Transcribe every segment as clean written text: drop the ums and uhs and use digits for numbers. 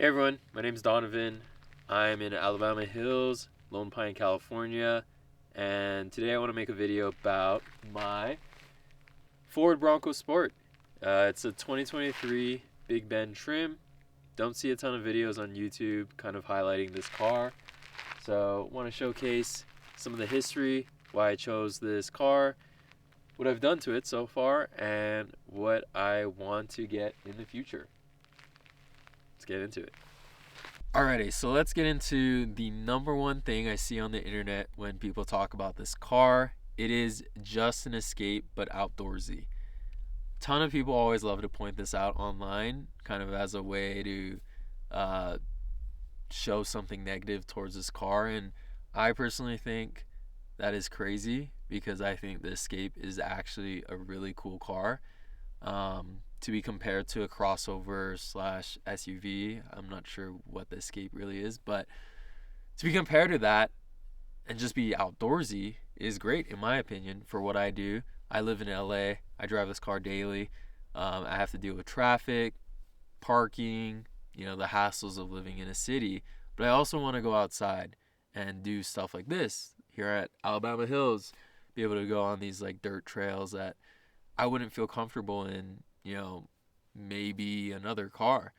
Hey everyone, my name is Donovan. I'm in Alabama Hills, Lone Pine, California, and today I want to make a video about my Ford Bronco Sport. It's a 2023 Big Bend trim. Don't see a ton of videos on YouTube kind of highlighting this car, so I want to showcase some of the history, why I chose this car, what I've done to it so far, and what I want to get in the future. Let's get into it. Alrighty, so let's get into the number one thing I see on the internet when people talk about this car. It is just an escape, but outdoorsy. Ton of people always love to point this out online, kind of as a way to show something negative towards this car. And I personally think that is crazy because I think the Escape is actually a really cool car. To be compared to a crossover slash SUV. I'm not sure what the Escape really is, but to be compared to that and just be outdoorsy is great in my opinion for what I do. I live in LA. I drive this car daily. I have to deal with traffic, parking, the hassles of living in a city. But I also want to go outside and do stuff like this here at Alabama Hills, be able to go on these like dirt trails that I wouldn't feel comfortable in, maybe another car.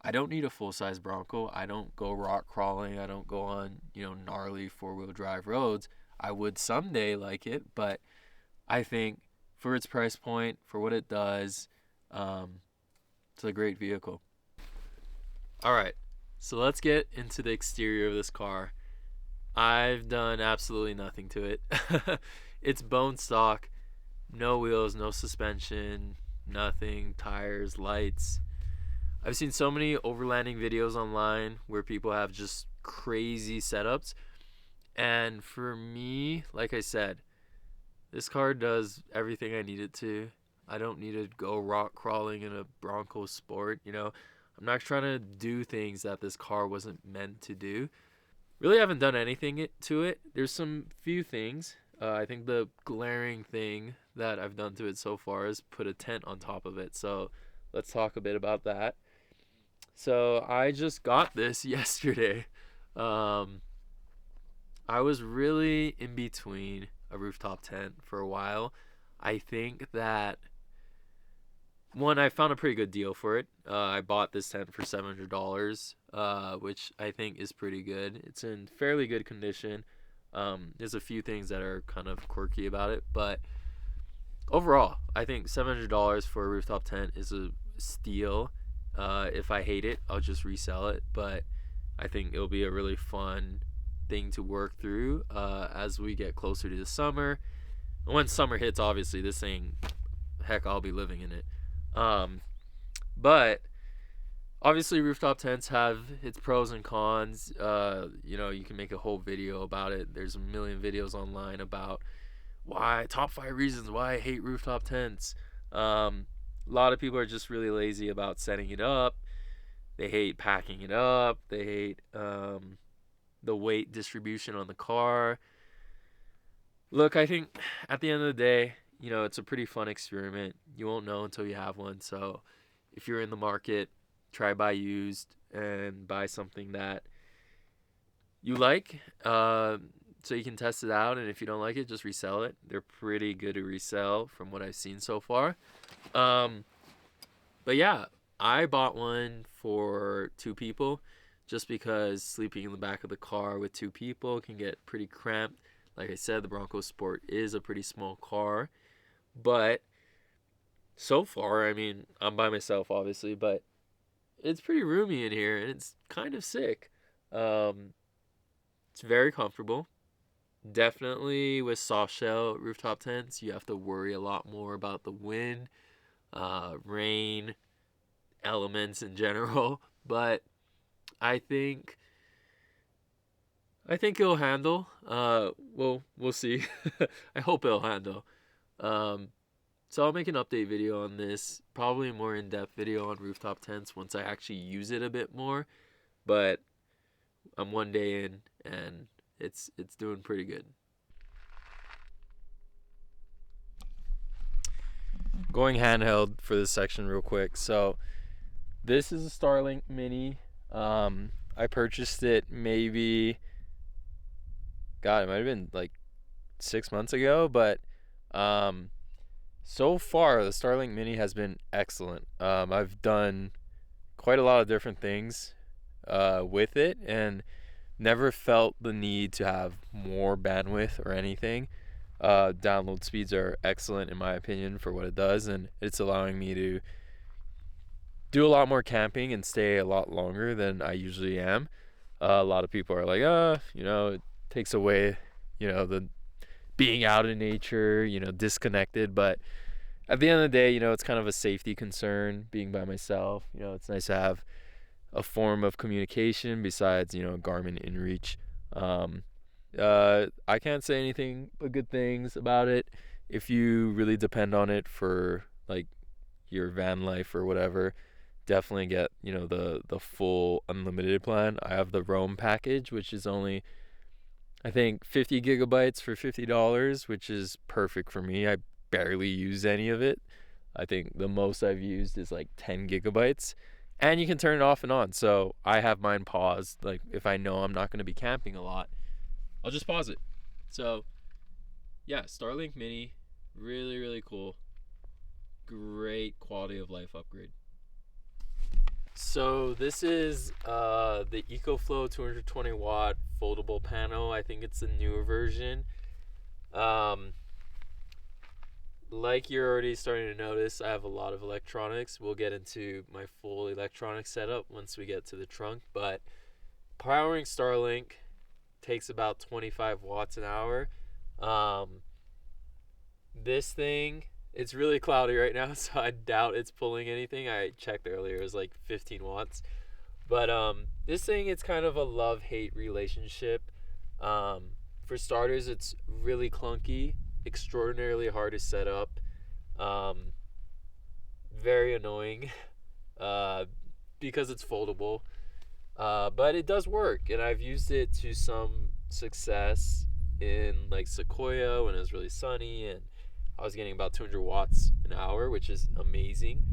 I don't need a full-size Bronco. I don't go rock crawling. I don't go on, gnarly four-wheel drive roads. I would someday like it, but I think for its price point, for what it does, it's a great vehicle. All right, so let's get into the exterior of this car. I've done absolutely nothing to it. It's bone stock. No wheels, no suspension, nothing, tires, lights. I've seen so many overlanding videos online where people have just crazy setups. And for me, like I said, this car does everything I need it to. I don't need to go rock crawling in a Bronco Sport. I'm not trying to do things that this car wasn't meant to do. Really haven't done anything to it. There's some few things. I think the glaring thing that I've done to it so far is put a tent on top of it. So let's talk a bit about that. So I just got this yesterday. I was really in between a rooftop tent for a while. I think that I found a pretty good deal for it. I bought this tent for $700, which I think is pretty good. It's in fairly good condition. There's a few things that are kind of quirky about it, but overall, I think $700 for a rooftop tent is a steal. If I hate it, I'll just resell it, but I think it'll be a really fun thing to work through as we get closer to the summer. And when summer hits, obviously, this thing, heck, I'll be living in it. But obviously, rooftop tents have its pros and cons. You can make a whole video about it. There's a million videos online about top 5 reasons why I hate rooftop tents. A lot of people are just really lazy about setting it up. They hate packing it up. They hate the weight distribution on the car. Look, I think at the end of the day, it's a pretty fun experiment. You won't know until you have one. So if you're in the market, try buy used and buy something that you like, so you can test it out. And if you don't like it, just resell it. They're pretty good to resell from what I've seen so far. But yeah, I bought one for 2 people just because sleeping in the back of the car with 2 people can get pretty cramped. Like I said, the Bronco Sport is a pretty small car, but so far, I mean, I'm by myself obviously, but it's pretty roomy in here and it's kind of sick. It's very comfortable. Definitely with soft shell rooftop tents, you have to worry a lot more about the wind, rain, elements in general, but I think it'll handle. We'll see. I hope it'll handle. So I'll make an update video on this, probably a more in-depth video on rooftop tents once I actually use it a bit more. But I'm 1 day in and it's doing pretty good. Going handheld for this section real quick. So this is a Starlink Mini. I purchased it maybe, God, it might have been like 6 months ago, but so far the Starlink Mini has been excellent. I've done quite a lot of different things with it, and never felt the need to have more bandwidth or anything. Download speeds are excellent in my opinion for what it does, and it's allowing me to do a lot more camping and stay a lot longer than I usually am. A lot of people are like, it takes away, the being out in nature, disconnected. But at the end of the day, it's kind of a safety concern being by myself. It's nice to have a form of communication besides, Garmin InReach. I can't say anything but good things about it. If you really depend on it for like your van life or whatever, definitely get the full unlimited plan. I have the Roam package, which is only I think 50 gigabytes for $50, which is perfect for me. I barely use any of it. I think the most I've used is like 10 gigabytes, and you can turn it off and on. So I have mine paused. Like if I know I'm not going to be camping a lot, I'll just pause it. So yeah, Starlink Mini, really, really cool. Great quality of life upgrade. So this is the Ecoflow 220 watt foldable panel. I think it's a newer version. Like you're already starting to notice, I have a lot of electronics. We'll get into my full electronic setup once we get to the trunk, but powering Starlink takes about 25 watts an hour. This thing, it's really cloudy right now, so I doubt it's pulling anything. I checked earlier, it was like 15 watts. But this thing, it's kind of a love-hate relationship. For starters, it's really clunky, extraordinarily hard to set up, very annoying because it's foldable. But it does work, and I've used it to some success in like Sequoia when it was really sunny, and I was getting about 200 watts an hour, which is amazing.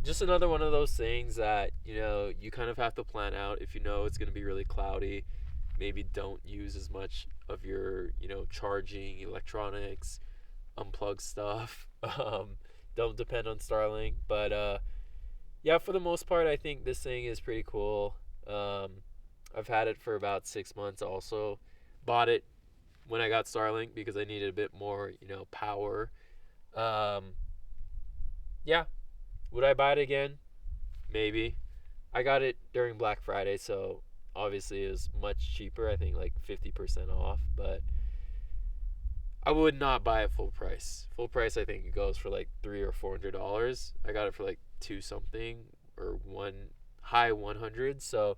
Just another one of those things that, you kind of have to plan out. If you know it's going to be really cloudy, maybe don't use as much of your, charging electronics, unplug stuff. Don't depend on Starlink. But yeah, for the most part, I think this thing is pretty cool. I've had it for about 6 months also. Bought it when I got Starlink because I needed a bit more, power. Yeah. Would I buy it again? Maybe. I got it during Black Friday, so obviously it was much cheaper. I think like 50% off, but I would not buy it full price. Full price, I think it goes for like $300 or $400. I got it for like 2 something or high 100. So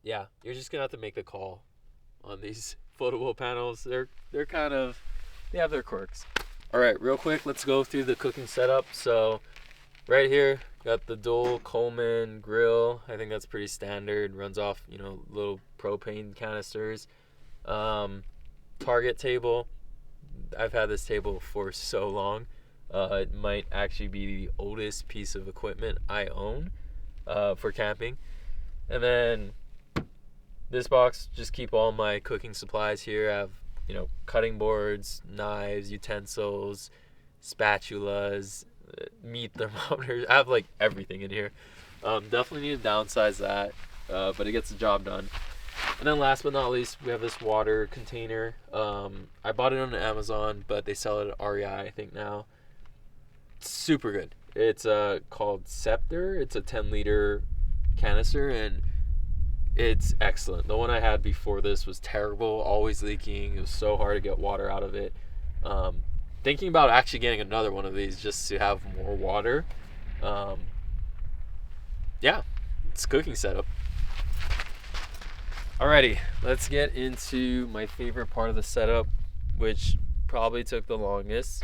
yeah, you're just gonna have to make the call on these foldable panels. They're kind of, they have their quirks. All right, real quick, let's go through the cooking setup. So right here, got the dual Coleman grill. I think that's pretty standard. Runs off, little propane canisters. Target table. I've had this table for so long. It might actually be the oldest piece of equipment I own for camping. And then this box, just keep all my cooking supplies here. I have, cutting boards, knives, utensils, spatulas, meat thermometers. I have like everything in here. Definitely need to downsize that, but it gets the job done. And then last but not least, we have this water container. I bought it on Amazon, but they sell it at REI, I think now. It's super good. It's called Scepter. It's a 10-liter canister, and it's excellent. The one I had before this was terrible, always leaking. It was so hard to get water out of it. Thinking about actually getting another one of these just to have more water. Yeah, it's cooking setup. Alrighty, let's get into my favorite part of the setup, which probably took the longest.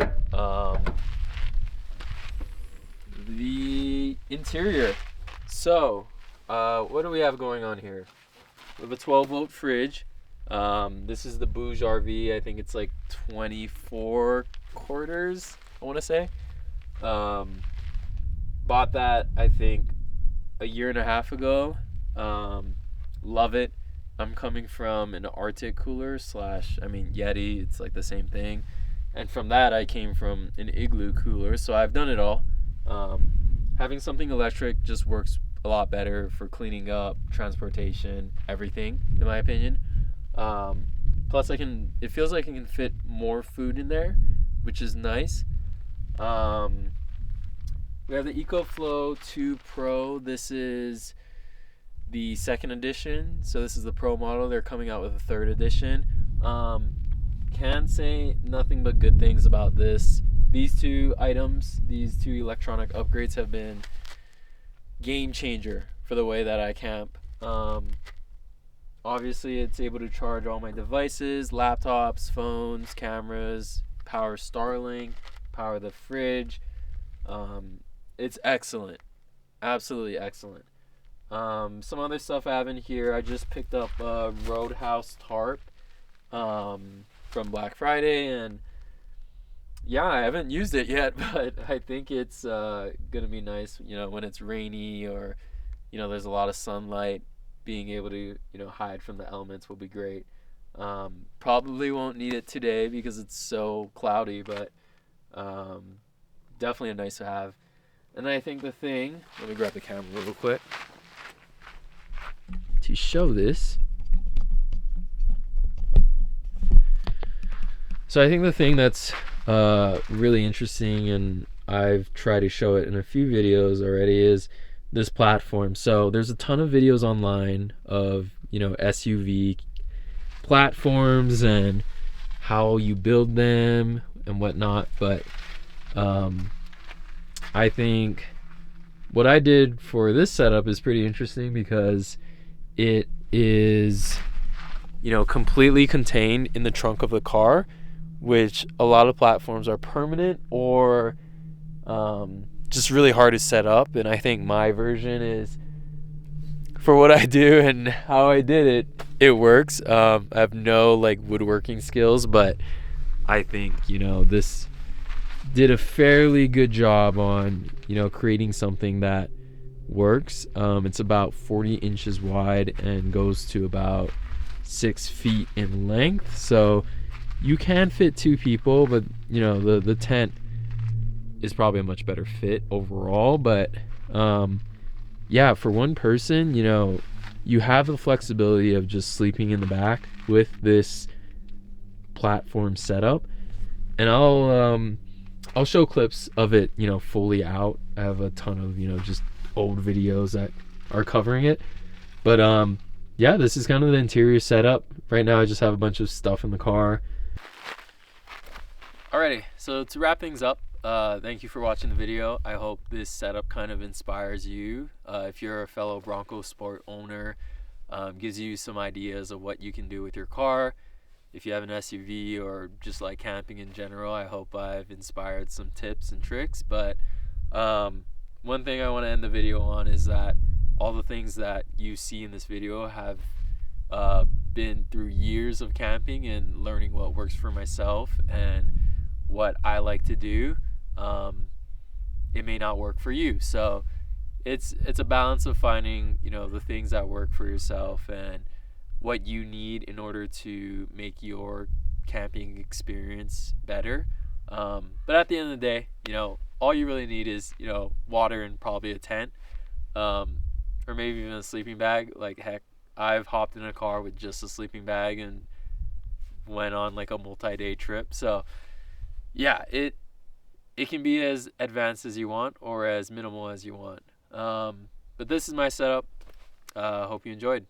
The interior. So, what do we have going on here? We have a 12-volt fridge. This is the Bouge RV. I think it's like 24 quarters, I want to say. Bought that, I think, a year and a half ago. Love it. I'm coming from an Arctic cooler slash, I mean, Yeti. It's like the same thing. And from that, I came from an Igloo cooler. So I've done it all. Um, Having something electric just works a lot better for cleaning up, transportation, everything, in my opinion. Um, Plus, it feels like I can fit more food in there, which is nice. Um, we have the Ecoflow 2 Pro. This is the second edition. So this is the Pro model. They're coming out with a third edition. Um, can say nothing but good things about this. These two items, these two electronic upgrades have been game changer for the way that I camp. Obviously, it's able to charge all my devices, laptops, phones, cameras, power Starlink, power the fridge. It's excellent. Absolutely excellent. Some other stuff I have in here. I just picked up a Roadhouse tarp from Black Friday, and yeah, I haven't used it yet, but I think it's gonna be nice. When it's rainy or there's a lot of sunlight, being able to hide from the elements will be great. Probably won't need it today because it's so cloudy, but um, definitely a nice to have. And I think the thing, let me grab the camera real quick to show this. So I think the thing that's really interesting, and I've tried to show it in a few videos already, is this platform. So there's a ton of videos online of SUV platforms and how you build them and whatnot, but I think what I did for this setup is pretty interesting because it is completely contained in the trunk of the car, which a lot of platforms are permanent or just really hard to set up. And I think my version is, for what I do and how I did it, it works. I have no woodworking skills, but I think this did a fairly good job on creating something that works. It's about 40 inches wide and goes to about 6 feet in length, so you can fit 2 people, but the tent is probably a much better fit overall. But yeah, for one person, you have the flexibility of just sleeping in the back with this platform setup. And I'll show clips of it fully out. I have a ton of just old videos that are covering it. But yeah, this is kind of the interior setup. Right now I just have a bunch of stuff in the car. Alrighty, so to wrap things up, thank you for watching the video. I hope this setup kind of inspires you. If you're a fellow Bronco Sport owner, gives you some ideas of what you can do with your car. If you have an SUV or just like camping in general, I hope I've inspired some tips and tricks. But one thing I want to end the video on is that all the things that you see in this video have been through years of camping and learning what works for myself and what I like to do. It may not work for you, so it's a balance of finding the things that work for yourself and what you need in order to make your camping experience better. But at the end of the day, all you really need is water and probably a tent, or maybe even a sleeping bag. Like heck, I've hopped in a car with just a sleeping bag and went on like a multi-day trip. So yeah, it can be as advanced as you want or as minimal as you want. But this is my setup. Hope you enjoyed.